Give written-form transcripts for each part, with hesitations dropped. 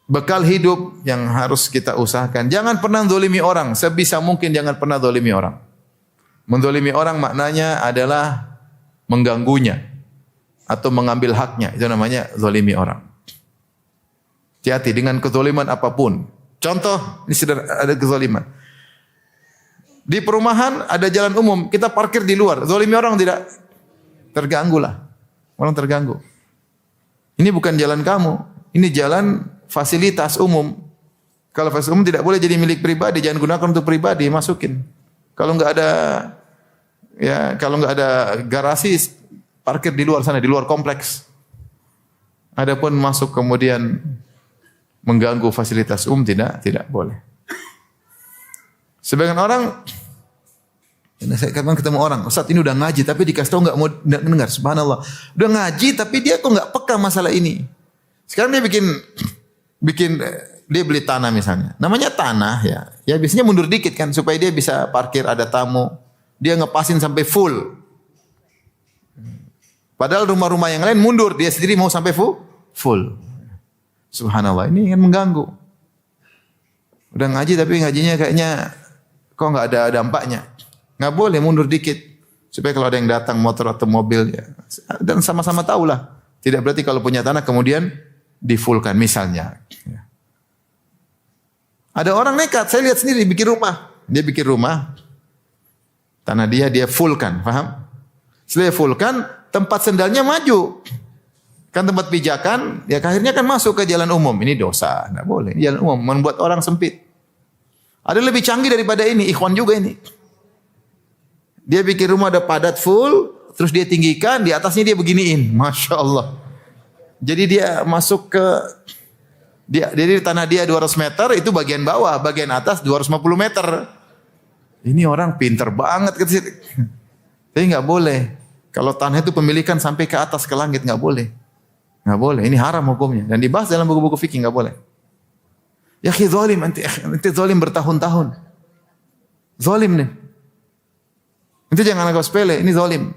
bekal hidup yang harus kita usahakan. Jangan pernah zalimi orang, sebisa mungkin jangan pernah zalimi orang. Menzalimi orang maknanya adalah mengganggunya atau mengambil haknya. Itu namanya zalimi orang. Hati-hati dengan kezaliman apapun. Contoh, ini sudah ada kezaliman. Di perumahan ada jalan umum, kita parkir di luar. Zalimi orang tidak? Terganggu lah. Orang terganggu. Ini bukan jalan kamu. Ini jalan fasilitas umum. Kalau fasilitas umum tidak boleh jadi milik pribadi, jangan gunakan untuk pribadi, masukin. Kalau enggak ada garasi, parkir di luar sana, di luar kompleks. Adapun masuk kemudian mengganggu fasilitas umum tidak boleh. Sebagian orang, saya kadang ketemu orang, Ustaz ini udah ngaji tapi dikasih tahu enggak mau dengar. Subhanallah. Udah ngaji tapi dia kok enggak peka masalah ini. Sekarang dia dia beli tanah misalnya. Namanya tanah ya. Ya biasanya mundur dikit kan supaya dia bisa parkir, ada tamu. Dia ngepasin sampai full. Padahal rumah-rumah yang lain mundur, dia sendiri mau sampai full. Subhanallah, ini yang mengganggu. Udah ngaji tapi ngajinya kayaknya kok enggak ada dampaknya. Enggak boleh mundur dikit supaya kalau ada yang datang motor atau mobil ya. Dan sama-sama tahulah. Tidak berarti kalau punya tanah kemudian di-fullkan misalnya. Ada orang nekat, saya lihat sendiri bikin rumah. Dia bikin rumah, tanah dia fullkan, paham? Setelah fullkan, tempat sendalnya maju. Kan tempat pijakan, ya akhirnya kan masuk ke jalan umum. Ini dosa, enggak boleh. Jalan umum membuat orang sempit. Ada lebih canggih daripada ini, ikhwan juga ini. Dia bikin rumah ada padat full, terus dia tinggikan, di atasnya dia beginiin. Masya Allah. Jadi dia masuk ke jadi tanah dia 200 meter, itu bagian bawah, bagian atas 250 meter. Ini orang pinter banget. Tapi nggak boleh. Kalau tanah itu pemilikan sampai ke atas ke langit nggak boleh. Nggak boleh. Ini haram hukumnya. Dan dibahas dalam buku-buku fikih nggak boleh. Ya khi zalim, nanti zalim bertahun-tahun. Zalim nih. Itu jangan anggap sepele. Ini zalim.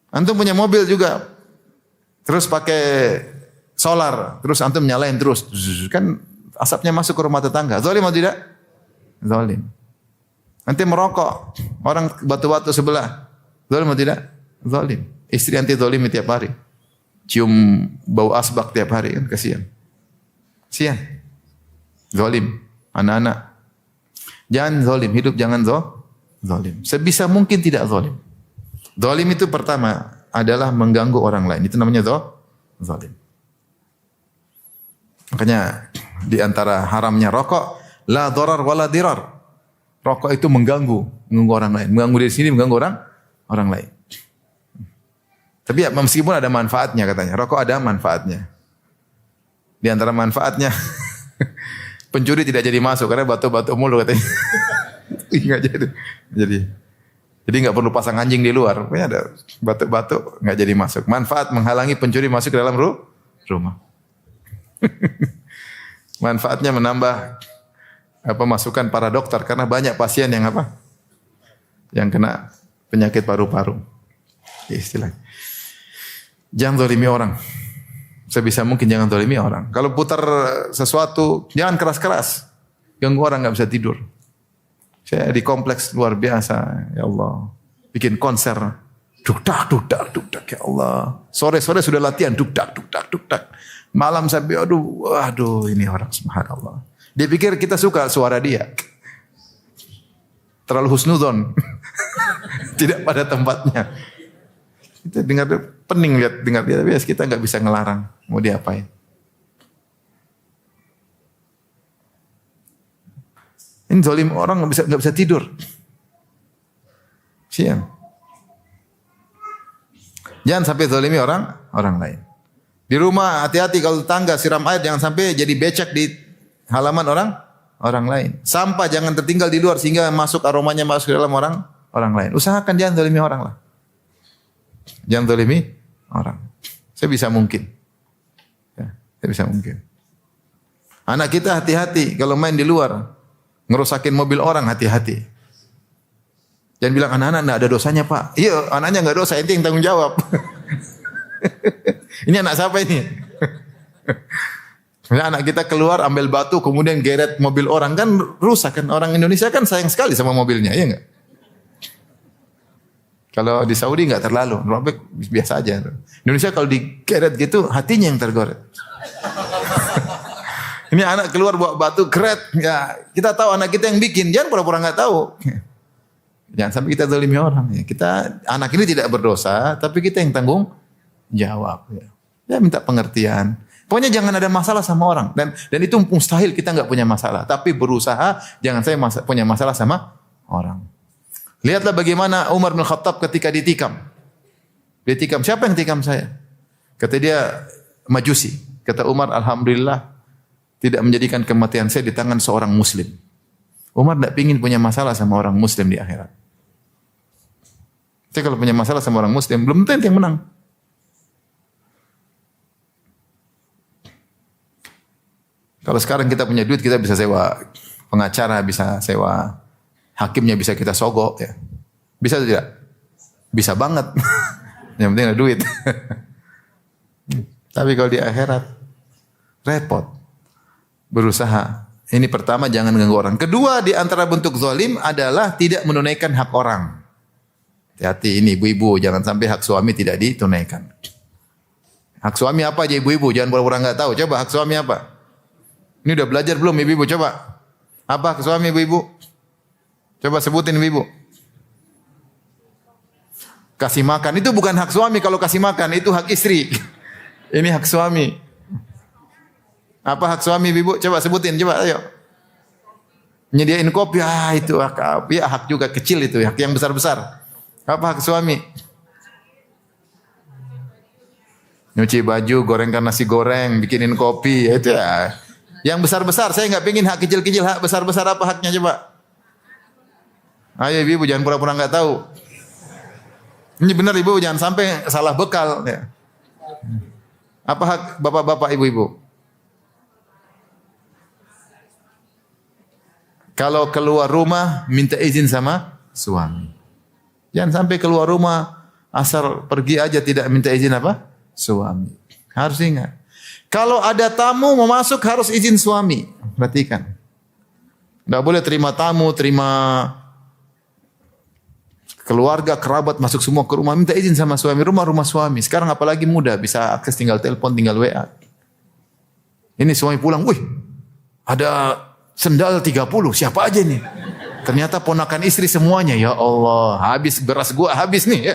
Antum punya mobil juga. Terus pakai solar, terus antum nyalain terus, kan asapnya masuk ke rumah tetangga. Zalim atau tidak? Zalim. Nanti merokok, orang batu-batu sebelah. Zalim atau tidak? Zalim. Istri anti zalim tiap hari. Cium bau asbak tiap hari kan kasihan. Kasihan. Zalim. Anak-anak. Jangan zalim, hidup jangan zalim. Sebisa mungkin tidak zalim. Zalim itu pertama adalah mengganggu orang lain. Itu namanya zalim. Makanya di antara haramnya rokok, la dharar wala dirar. Rokok itu mengganggu orang lain. Mengganggu diri sendiri, mengganggu orang lain. Tapi ya, meskipun ada manfaatnya katanya. Rokok ada manfaatnya. Di antara manfaatnya, pencuri tidak jadi masuk karena batu-batu mulu katanya. Enggak jadi nggak perlu pasang anjing di luar. Pokoknya ada batu-batu nggak jadi masuk. Manfaat menghalangi pencuri masuk ke dalam rumah. Manfaatnya menambah masukan para dokter karena banyak pasien yang yang kena penyakit paru-paru. Istilahnya. Jangan zalimi orang. Sebisa mungkin jangan zalimi orang. Kalau putar sesuatu jangan keras-keras. Ganggu orang nggak bisa tidur. Saya di kompleks luar biasa, ya Allah. Bikin konser, dukdak, ya Allah. Sore-sore sudah latihan, dukdak. Malam sampai, aduh, ini orang subhanallah. Dia pikir kita suka suara dia. Terlalu husnuzon. Tidak pada tempatnya. Kita pening dengar dia, tapi kita nggak bisa ngelarang. Mau diapain? Ini zalim orang nggak bisa tidur. Siang. Jangan sampai zalimi orang lain. Di rumah hati-hati kalau tetangga siram air jangan sampai jadi becek di halaman orang lain. Sampah jangan tertinggal di luar sehingga aromanya masuk ke dalam orang lain. Usahakan jangan zalimi orang lah. Jangan zalimi orang. Sebisa mungkin. Ya, sebisa mungkin. Anak kita hati-hati kalau main di luar. Ngerusakin mobil orang, hati-hati. Jangan bilang anak-anak enggak ada dosanya, Pak. Iya, anaknya enggak dosa, ente yang tanggung jawab. Ini anak siapa ini? Nah, anak kita keluar ambil batu kemudian geret mobil orang kan rusak kan. Orang Indonesia kan sayang sekali sama mobilnya, ya enggak? Kalau di Saudi enggak terlalu, robek biasa aja. Indonesia kalau digeret gitu hatinya yang tergoret. Ini anak keluar bawa batu geret, ya kita tahu anak kita yang bikin, jangan pura-pura enggak tahu. Jangan sampai kita zalimi orang ya. Kita anak ini tidak berdosa, tapi kita yang tanggung jawab ya. Ya minta pengertian. Pokoknya jangan ada masalah sama orang dan itu mustahil kita enggak punya masalah, tapi berusaha jangan saya punya masalah sama orang. Lihatlah bagaimana Umar bin Khattab ketika ditikam. Ditikam, siapa yang tikam saya? Kata dia Majusi. Kata Umar, alhamdulillah tidak menjadikan kematian saya di tangan seorang muslim. Umar tidak ingin punya masalah sama orang muslim di akhirat. Saya kalau punya masalah sama orang muslim belum tentu yang menang. Kalau sekarang kita punya duit, kita bisa sewa pengacara, bisa sewa hakimnya, bisa kita sogok. Ya. Bisa atau tidak? Bisa banget. Yang penting ada duit. Tapi kalau di akhirat, repot. Berusaha. Ini pertama, jangan ganggu orang. Kedua, di antara bentuk zalim adalah tidak menunaikan hak orang. Hati-hati ini ibu-ibu, jangan sampai hak suami tidak ditunaikan. Hak suami apa aja ibu-ibu? Jangan pura-pura enggak tahu. Coba hak suami apa? Ini udah belajar belum ibu-ibu? Coba. Apa hak suami ibu-ibu? Coba sebutin ibu-ibu. Kasih makan. Itu bukan hak suami kalau kasih makan. Itu hak istri. Ini hak suami. Apa hak suami ibu-ibu? Coba sebutin. Coba ayo. Nyediain kopi. Itu hak. Ya, hak juga kecil itu. Hak yang besar-besar. Apa hak suami? Nyuci baju, gorengkan nasi goreng, bikinin kopi. Itu ya. Yang besar-besar, saya enggak pengin hak kecil-kecil, hak besar-besar apa haknya coba? Ayo ibu jangan pura-pura enggak tahu. Ini benar ibu, jangan sampai salah bekal. Ya. Apa hak bapak-bapak ibu-ibu? Kalau keluar rumah, minta izin sama suami. Jangan sampai keluar rumah, asal pergi aja tidak minta izin apa? Suami. Harus ingat. Kalau ada tamu mau masuk harus izin suami. Perhatikan. Tidak boleh terima tamu, terima keluarga, kerabat masuk semua ke rumah. Minta izin sama suami. Rumah suami. Sekarang apalagi mudah. Bisa akses tinggal telepon, tinggal WA. Ini suami pulang. Wih, ada sendal 30. Siapa aja nih? Ternyata ponakan istri semuanya. Ya Allah, habis beras gua habis nih.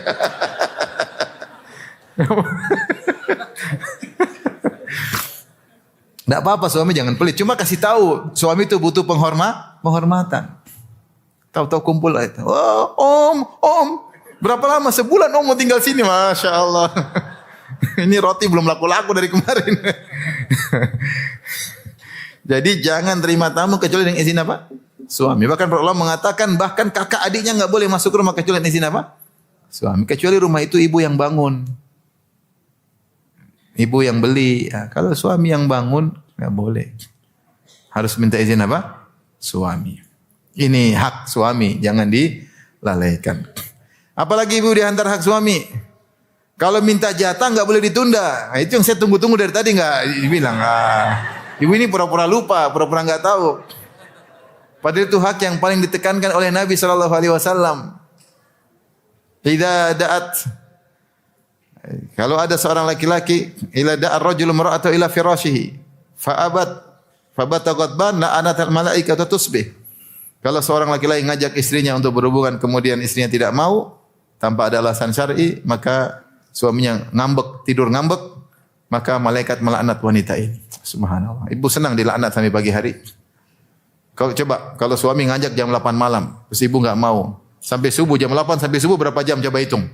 Tidak apa-apa suami jangan pelit. Cuma kasih tahu suami itu butuh penghormatan. Tahu-tahu kumpul lah itu. Oh, om. Berapa lama? Sebulan om mau tinggal sini. Masya Allah. Ini roti belum laku-laku dari kemarin. Jadi jangan terima tamu kecuali dengan izin apa? Suami. Bahkan para ulama mengatakan bahkan kakak adiknya enggak boleh masuk rumah kecuali dengan izin apa? Suami. Kecuali rumah itu ibu yang bangun. Ibu yang beli. Ya, kalau suami yang bangun, nggak boleh. Harus minta izin apa? Suami. Ini hak suami, jangan dilalaikan. Apalagi ibu di antara hak suami. Kalau minta jatah nggak boleh ditunda. Nah, itu yang saya tunggu-tunggu dari tadi nggak dibilang. Ibu ini pura-pura lupa, pura-pura nggak tahu. Padahal itu hak yang paling ditekankan oleh Nabi SAW. Idza da'at, kalau ada seorang laki-laki ila da'ar rajul mar'atahu ila firashihi fa'abat fabata ghadban la'anat al-malaikatu tusbih. Kalau seorang laki-laki ngajak istrinya untuk berhubungan kemudian istrinya tidak mau tanpa ada alasan syar'i, maka suaminya ngambek, tidur ngambek, maka malaikat melaknat wanita ini. Subhanallah. Ibu senang dilaknat sampai pagi hari. Kalau coba kalau suami ngajak jam 8 malam, terus ibu enggak mau, sampai subuh jam 8 sampai subuh berapa jam coba hitung?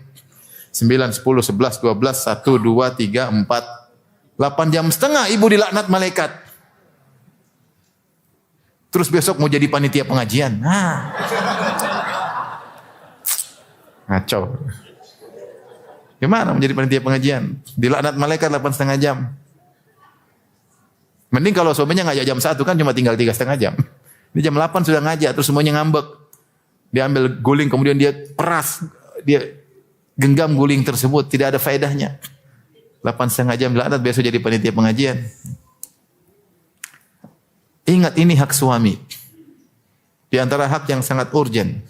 9, 10, 11, 12, 1, 2, 3, 4, 8 jam setengah ibu dilaknat malaikat. Terus besok mau jadi panitia pengajian. Ngaco. Gimana menjadi panitia pengajian? Dilaknat malaikat 8,5 jam. Mending kalau suaminya ngajak jam 1 kan cuma tinggal 3,5 jam. Ini jam 8 sudah ngajak terus semuanya ngambek. Dia ambil guling kemudian dia peras. Dia genggam guling tersebut tidak ada faedahnya. 8,5 jam laknat, besok jadi panitia pengajian. Ingat, ini hak suami. Di antara hak yang sangat urgen.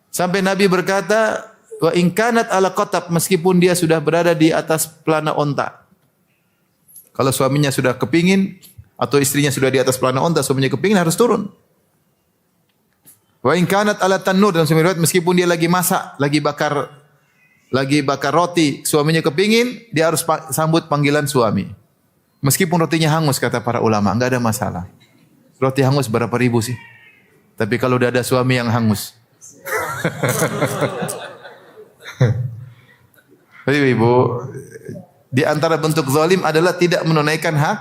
Sampai Nabi berkata, wa in kanat ala qatab, meskipun dia sudah berada di atas pelana onta. Kalau suaminya sudah kepingin atau istrinya sudah di atas pelana onta, suaminya kepingin harus turun. Wa in kanat ala tanur, dalam sebuah riwayat meskipun dia lagi masak, lagi bakar roti, suaminya kepingin, dia harus sambut panggilan suami. Meskipun rotinya hangus, kata para ulama, enggak ada masalah. Roti hangus berapa ribu sih? Tapi kalau udah ada suami yang hangus. Jadi Ibu, di antara bentuk zalim adalah tidak menunaikan hak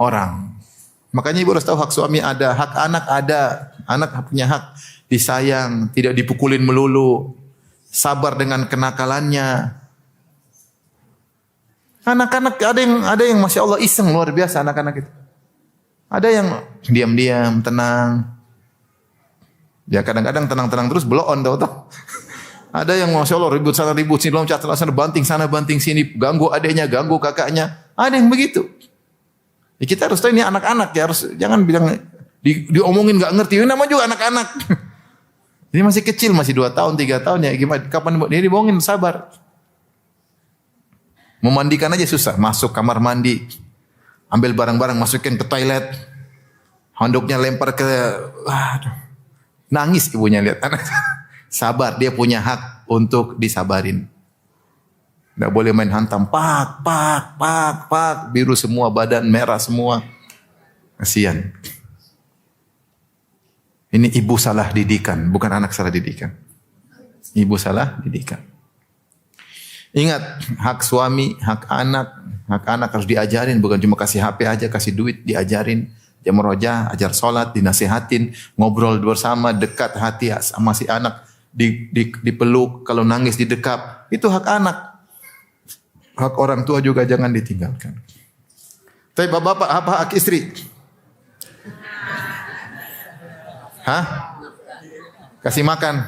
orang. Makanya Ibu harus tahu hak suami ada, hak anak ada. Anak punya hak disayang, tidak dipukulin melulu, sabar dengan kenakalannya. Anak-anak ada yang Masya Allah iseng luar biasa anak-anak itu. Ada yang diam-diam, tenang. Ya kadang-kadang tenang-tenang terus blow on tahu-tahu. Ada yang Masya Allah ribut sana ribut sini, lomcat sana banting sana banting sini, ganggu adiknya, ganggu kakaknya. Ada yang begitu. Ya, kita harus tahu ini anak-anak ya, harus jangan bilang diomongin enggak ngerti. Ini namanya juga anak-anak. Ini masih kecil, masih 2 tahun, 3 tahun ya. Gimana? Kapan dia dibohongin, sabar. Memandikan aja susah, masuk kamar mandi, ambil barang-barang masukin ke toilet, handuknya lempar ke, nangis ibunya lihat anak. Sabar, dia punya hak untuk disabarin. Tidak boleh main hantam, pak, biru semua badan, merah semua. Kasihan. Ini ibu salah didikan, bukan anak salah didikan. Ibu salah didikan. Ingat, hak suami, hak anak harus diajarin, bukan cuma kasih HP aja, kasih duit, diajarin. Dia merojah, ajar sholat, dinasihatin, ngobrol bersama, dekat hati sama si anak, dipeluk, kalau nangis didekap. Itu hak anak. Hak orang tua juga jangan ditinggalkan. Tapi bapak-bapak, apa hak istri? Hah? Kasih makan.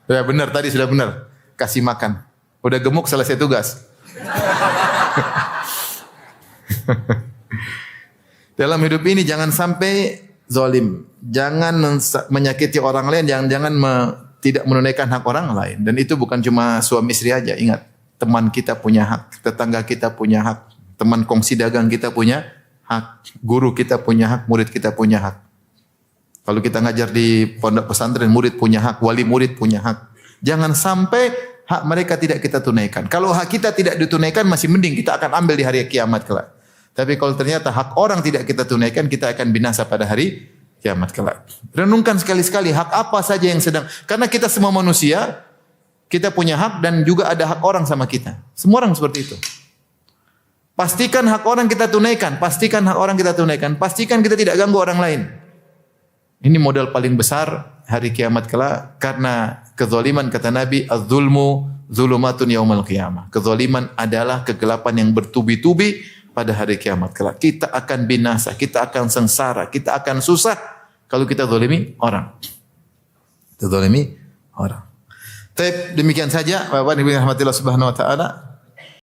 Ya benar, tadi sudah benar. Kasih makan. Udah gemuk selesai tugas. Dalam hidup ini jangan sampai zalim. Jangan menyakiti orang lain, jangan tidak menunaikan hak orang lain. Dan itu bukan cuma suami istri aja. Ingat, teman kita punya hak, tetangga kita punya hak, teman kongsi dagang kita punya hak, guru kita punya hak, murid kita punya hak. Kalau kita ngajar di pondok pesantren, murid punya hak, wali murid punya hak. Jangan sampai hak mereka tidak kita tunaikan. Kalau hak kita tidak ditunaikan masih mending, kita akan ambil di hari kiamat kelak. Tapi kalau ternyata hak orang tidak kita tunaikan, kita akan binasa pada hari kiamat kelak. Renungkan sekali-sekali hak apa saja yang sedang, karena kita semua manusia, kita punya hak dan juga ada hak orang sama kita. Semua orang seperti itu. Pastikan hak orang kita tunaikan, pastikan hak orang kita tunaikan, pastikan kita tidak ganggu orang lain. Ini modal paling besar hari kiamat kelak, karena kezaliman kata Nabi, az-zulmu zulumatun yaumal qiyamah. Kezaliman adalah kegelapan yang bertubi-tubi pada hari kiamat kelak. Kita akan binasa, kita akan sengsara, kita akan susah kalau kita zalimi orang. Kita zalimi orang. Demikian saja Bapak Ibu yang dirahmati Allah Subhanahu wa taala.